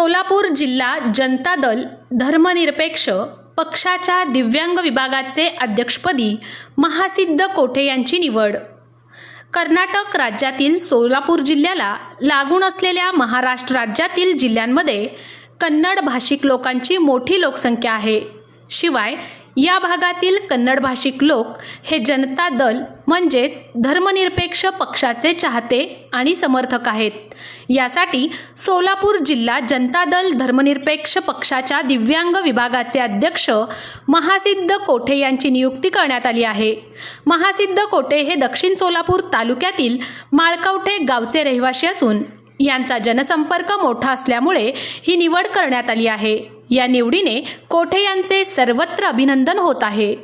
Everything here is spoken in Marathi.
सोलापूर जिल्हा जनता दल धर्मनिरपेक्ष पक्षाच्या दिव्यांग विभागाचे अध्यक्षपदी महासिद्ध कोठे यांची निवड। कर्नाटक राज्यातील सोलापूर जिल्ह्याला लागून असलेल्या महाराष्ट्र राज्यातील जिल्ह्यांमध्ये कन्नड भाषिक लोकांची मोठी लोकसंख्या आहे। शिवाय या भागातील कन्नड भाषिक लोक हे जनता दल म्हणजेच धर्मनिरपेक्ष पक्षाचे चाहते आणि समर्थक आहेत। यासाठी सोलापूर जिल्हा जनता दल धर्मनिरपेक्ष पक्षाच्या दिव्यांग विभागाचे अध्यक्ष महासिद्ध कोठे यांची नियुक्ती करण्यात आली आहे। महासिद्ध कोठे हे दक्षिण सोलापूर तालुक्यातील माळकवठे गावचे रहिवासी असून यांचा जनसंपर्क मोठा असल्यामुळे ही निवड करण्यात आली आहे। या निवडीने कोठे यांचे सर्वत्र अभिनंदन होत आहे।